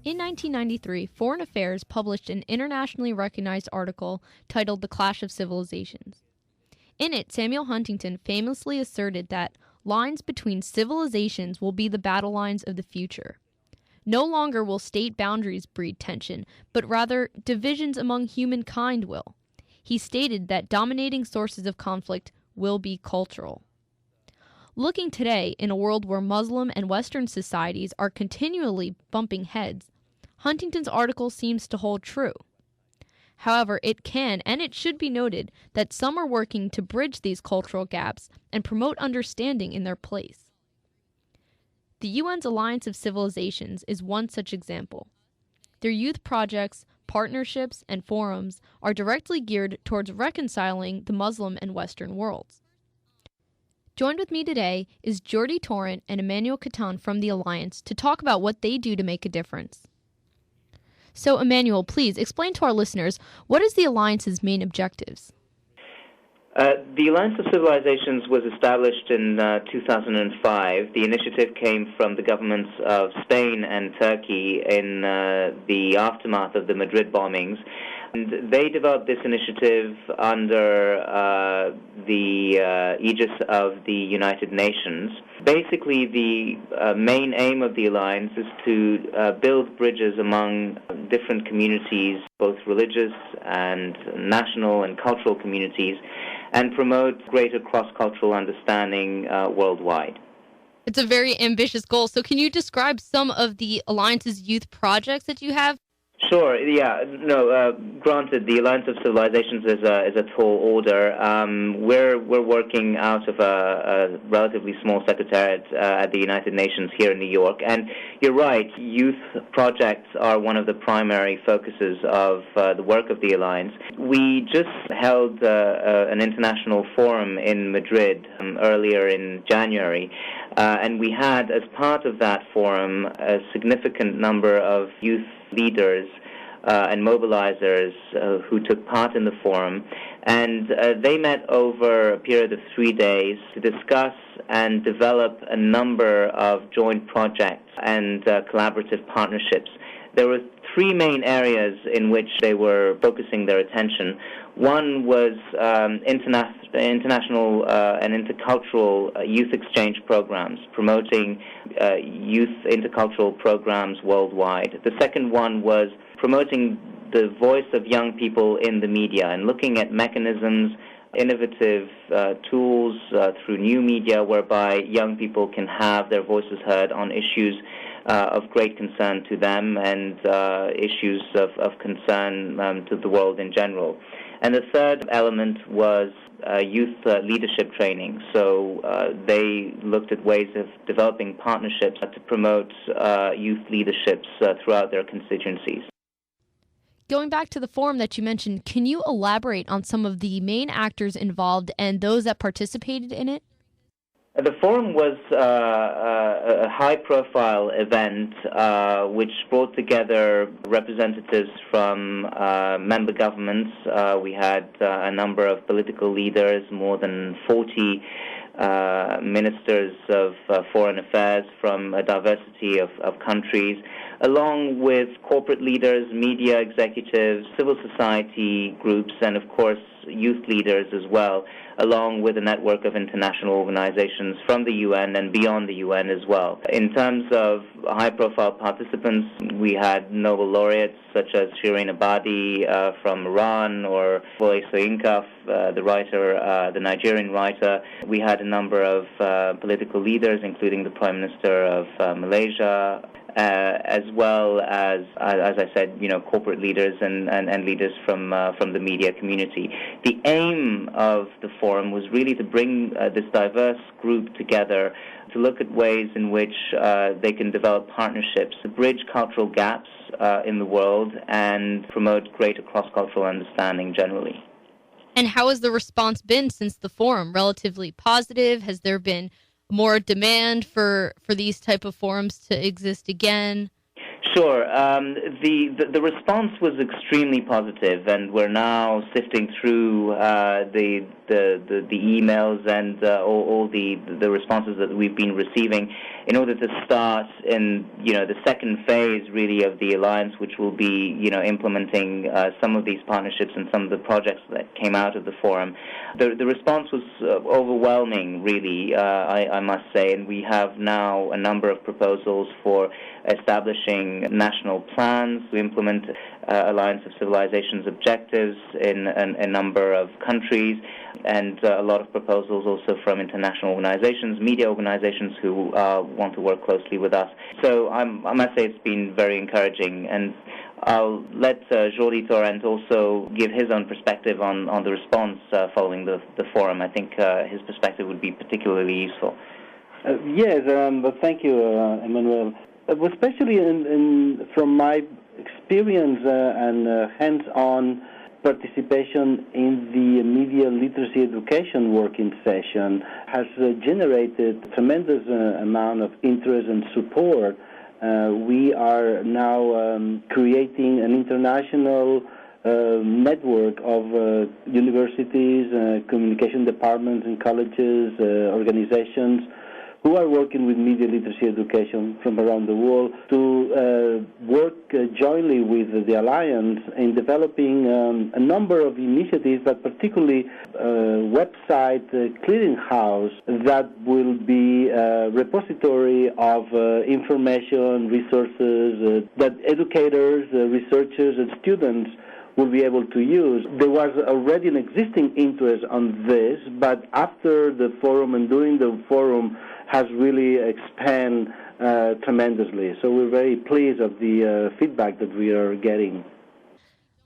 In 1993, Foreign Affairs published an internationally recognized article titled The Clash of Civilizations. In it, Samuel Huntington famously asserted that lines between civilizations will be the battle lines of the future. No longer will state boundaries breed tension, but rather divisions among humankind will. He stated that dominating sources of conflict will be cultural. Looking today, in a world where Muslim and Western societies are continually bumping heads, Huntington's article seems to hold true. However, it can and it should be noted that some are working to bridge these cultural gaps and promote understanding in their place. The UNs Alliance of Civilizations is one such example. Their youth projects, partnerships, and forums are directly geared towards reconciling the Muslim and Western worlds. Joined with me today is Jordi Torrent and Emmanuel Kattan from the Alliance to talk about what they do to make a difference. So, Emmanuel, please explain to our listeners, what is the Alliance's main objectives? The Alliance of Civilizations was established in 2005. The initiative came from the governments of Spain and Turkey in the aftermath of the Madrid bombings. And they developed this initiative under the aegis of the United Nations. Basically, the main aim of the Alliance is to build bridges among different communities, both religious and national and cultural communities, and promote greater cross-cultural understanding worldwide. It's a very ambitious goal. So can you describe some of the Alliance's youth projects that you have? Sure. Yeah. No. Granted, the Alliance of Civilizations is a tall order. We're working out of a relatively small secretariat at the United Nations here in New York. And you're right. Youth projects are one of the primary focuses of the work of the Alliance. We just held an international forum in Madrid earlier in January. And we had, as part of that forum, a significant number of youth leaders and mobilizers who took part in the forum, and they met over a period of 3 days to discuss and develop a number of joint projects and collaborative partnerships. There were three main areas in which they were focusing their attention. One was international and intercultural youth exchange programs, promoting youth intercultural programs worldwide. The second one was promoting the voice of young people in the media and looking at mechanisms, innovative tools through new media whereby young people can have their voices heard on issues of great concern to them and issues of concern to the world in general. And the third element was youth leadership training. So they looked at ways of developing partnerships to promote youth leaderships throughout their constituencies. Going back to the forum that you mentioned, can you elaborate on some of the main actors involved and those that participated in it? The forum was a high-profile event which brought together representatives from member governments. We had a number of political leaders, more than 40 ministers of foreign affairs from a diversity of countries, along with corporate leaders, media executives, civil society groups, and of course youth leaders as well, along with a network of international organizations from the UN and beyond the UN as well. In terms of high-profile participants, we had Nobel laureates such as Shirin Ebadi from Iran, or Wole Soyinka, the writer, the Nigerian writer. We had a number of political leaders, including the Prime Minister of Malaysia, as well as I said, corporate leaders and leaders from the media community. The aim of the forum was really to bring this diverse group together to look at ways in which they can develop partnerships to bridge cultural gaps in the world and promote greater cross-cultural understanding generally. And how has the response been since the forum? Relatively positive? Has there been more demand for these type of forums to exist again? Sure. The response was extremely positive, and we're now sifting through the emails and all the responses that we've been receiving in order to start in the second phase really of the alliance, which will be implementing some of these partnerships and some of the projects that came out of the forum. The response was overwhelming, really, I must say, and we have now a number of proposals for establishing national plans to implement Alliance of Civilizations objectives in a number of countries, and a lot of proposals also from international organizations, media organizations who want to work closely with us. So I must say it's been very encouraging, and I'll let Jordi Torrent also give his own perspective on the response following the forum. I think his perspective would be particularly useful. Yes, but thank you, Emmanuel. Especially from my experience and hands-on participation in the media literacy education working session has generated a tremendous amount of interest and support. We are now creating an international network of universities, communication departments and colleges, organizations who are working with media literacy education from around the world to work jointly with the Alliance in developing a number of initiatives, but particularly a website clearinghouse that will be a repository of information, resources that educators, researchers, and students will be able to use. There was already an existing interest on this, but after the forum and during the forum has really expanded tremendously. So we're very pleased of the feedback that we are getting.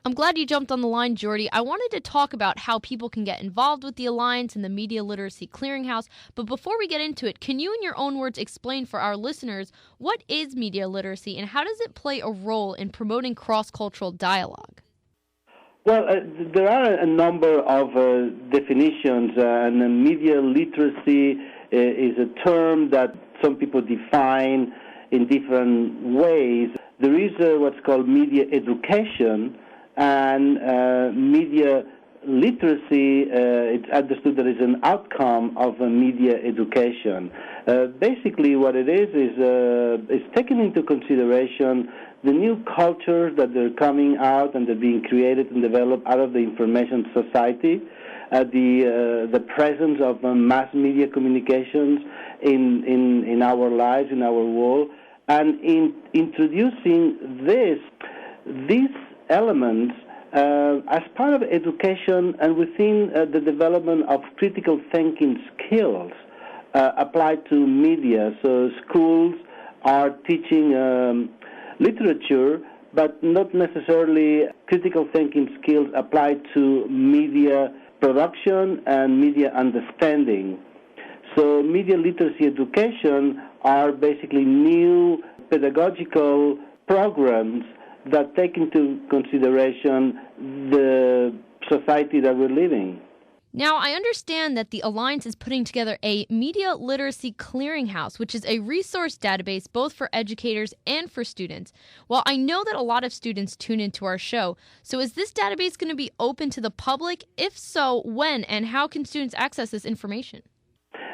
I'm glad you jumped on the line, Jordi. I wanted to talk about how people can get involved with the Alliance and the Media Literacy Clearinghouse, but before we get into it, can you in your own words explain for our listeners what is media literacy and how does it play a role in promoting cross-cultural dialogue? Well, there are a number of definitions, and media literacy is a term that some people define in different ways. There is what's called media education, and media literacy, it's understood that is an outcome of media education. Basically what it is taking into consideration the new cultures that are coming out and they're being created and developed out of the information society, the presence of mass media communications in our lives, in our world, and in introducing these elements as part of education and within the development of critical thinking skills applied to media. So schools are teaching literature, but not necessarily critical thinking skills applied to media production and media understanding. So media literacy education are basically new pedagogical programs that take into consideration the society that we're living. Now, I understand that the Alliance is putting together a Media Literacy Clearinghouse, which is a resource database both for educators and for students. Well, I know that a lot of students tune into our show, so is this database going to be open to the public? If so, when and how can students access this information?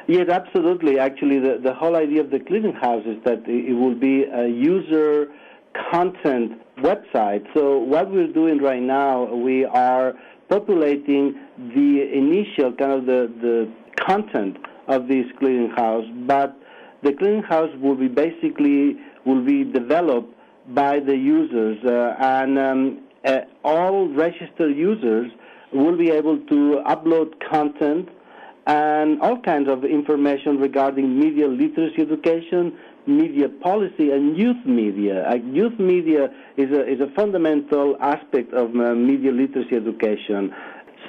Yes, absolutely. Actually, the whole idea of the clearinghouse is that it will be a user content website. So what we're doing right now, we are populating the initial kind of the content of this clearinghouse, but the clearinghouse will be developed by the users, and all registered users will be able to upload content and all kinds of information regarding media literacy education, media policy, and youth media. Youth media is a fundamental aspect of media literacy education.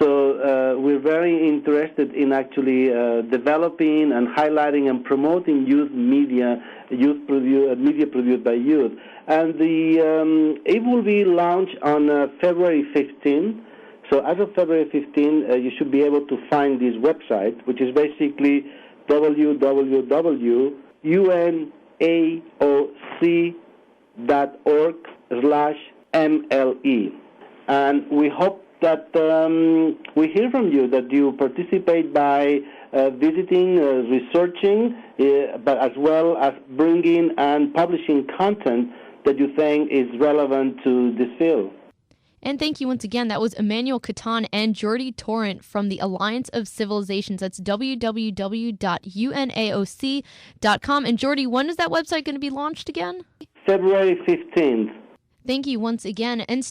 So we're very interested in actually developing and highlighting and promoting youth media, media produced by youth. And it will be launched on February 15th. So as of February 15, you should be able to find this website, which is basically www.unaoc www.un.org/MLE. And we hope that we hear from you, that you participate by visiting, researching, but as well as bringing and publishing content that you think is relevant to this field. And thank you once again. That was Emmanuel Kattan and Jordi Torrent from the Alliance of Civilizations. That's www.unaoc.com. And Jordi, when is that website going to be launched again? February 15th. Thank you once again. And